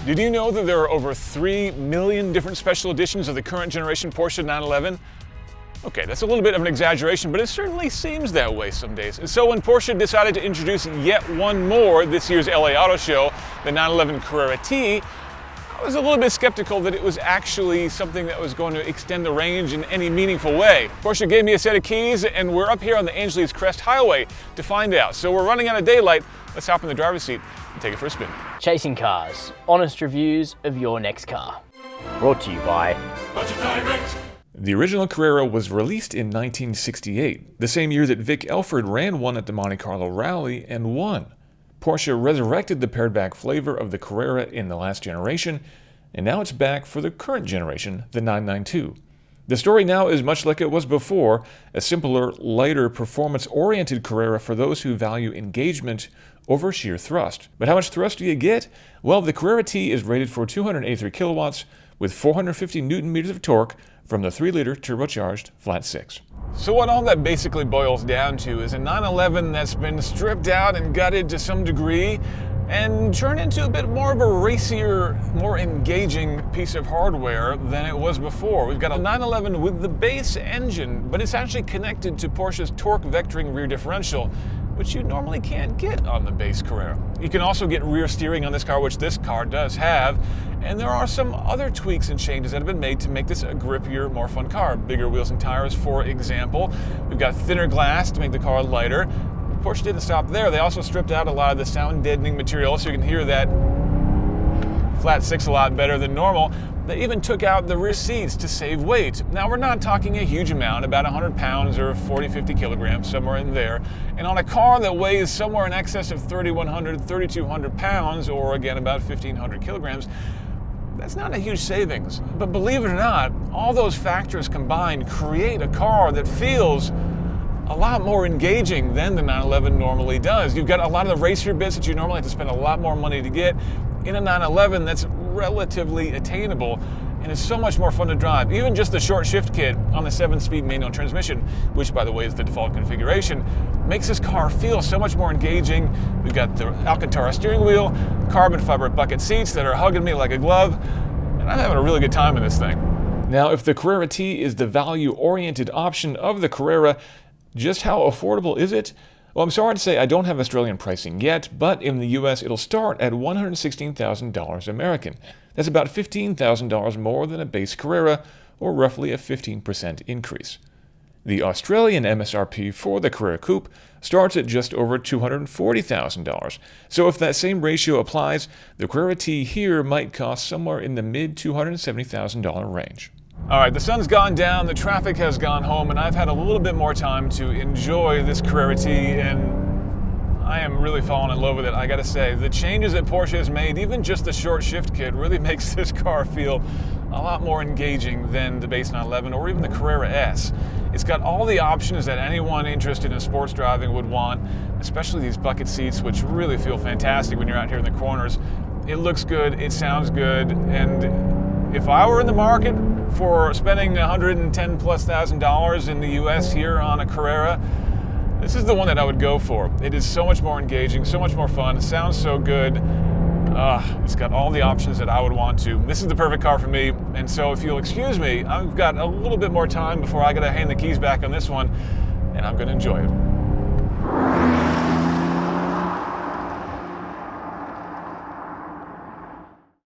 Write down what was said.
Did you know that there are over 3 million different special editions of the current generation Porsche 911? Okay, that's a little bit of an exaggeration, but it certainly seems that way some days. And so when Porsche decided to introduce yet one more this year's LA Auto Show, the 911 Carrera T, I was a little bit skeptical that it was actually something that was going to extend the range in any meaningful way. Porsche gave me a set of keys, and we're up here on the Angeles Crest Highway to find out. So we're running out of daylight. Let's hop in the driver's seat and take it for a spin. Chasing cars, honest reviews of your next car. Brought to you by Budget Direct. The original Carrera was released in 1968, the same year that Vic Elford ran one at the Monte Carlo Rally and won. Porsche resurrected the pared-back flavor of the Carrera in the last generation, and now it's back for the current generation, the 992. The story now is much like it was before, a simpler, lighter, performance-oriented Carrera for those who value engagement over sheer thrust. But how much thrust do you get? Well, the Carrera T is rated for 283 kilowatts with 450 newton-meters of torque from the 3-liter turbocharged flat six. So what all that basically boils down to is a 911 that's been stripped out and gutted to some degree and turned into a bit more of a racier, more engaging piece of hardware than it was before. We've got a 911 with the base engine, but it's actually connected to Porsche's torque vectoring rear differential, which you normally can't get on the base Carrera. You can also get rear steering on this car, which this car does have, and there are some other tweaks and changes that have been made to make this a grippier, more fun car. Bigger wheels and tires, for example. We've got thinner glass to make the car lighter. Porsche didn't stop there. They also stripped out a lot of the sound deadening material, so you can hear that flat six a lot better than normal. They even took out the rear seats to save weight. Now, we're not talking a huge amount, about 100 pounds or 40, 50 kilograms, somewhere in there. And on a car that weighs somewhere in excess of 3,100, 3,200 pounds, or again, about 1,500 kilograms, that's not a huge savings. But believe it or not, all those factors combined create a car that feels a lot more engaging than the 911 normally does. You've got a lot of the racier bits that you normally have to spend a lot more money to get in a 911 that's relatively attainable, and it's so much more fun to drive. Even just the short shift kit on the 7-speed manual transmission, which by the way is the default configuration, makes this car feel so much more engaging. We've got the Alcantara steering wheel, carbon fiber bucket seats that are hugging me like a glove, and I'm having a really good time in this thing. Now, if the Carrera T is the value-oriented option of the Carrera, just how affordable is it? Well, I'm sorry to say I don't have Australian pricing yet, but in the US it'll start at $116,000 American. That's about $15,000 more than a base Carrera, or roughly a 15% increase. The Australian MSRP for the Carrera Coupe starts at just over $240,000. So if that same ratio applies, the Carrera T here might cost somewhere in the mid-$270,000 range. All right, the sun's gone down, the traffic has gone home, and I've had a little bit more time to enjoy this Carrera T, and I am really falling in love with it, I gotta say. The changes that Porsche has made, even just the short shift kit, really makes this car feel a lot more engaging than the base 911 or even the Carrera S. It's got all the options that anyone interested in sports driving would want, especially these bucket seats, which really feel fantastic when you're out here in the corners. It looks good, it sounds good, and if I were in the market for spending $110,000+ in the US here on a Carrera, this is the one that I would go for. It is so much more engaging, so much more fun, it sounds so good. It's got all the options that I would want to. This is the perfect car for me, and so if you'll excuse me, I've got a little bit more time before I gotta hand the keys back on this one, and I'm gonna enjoy it.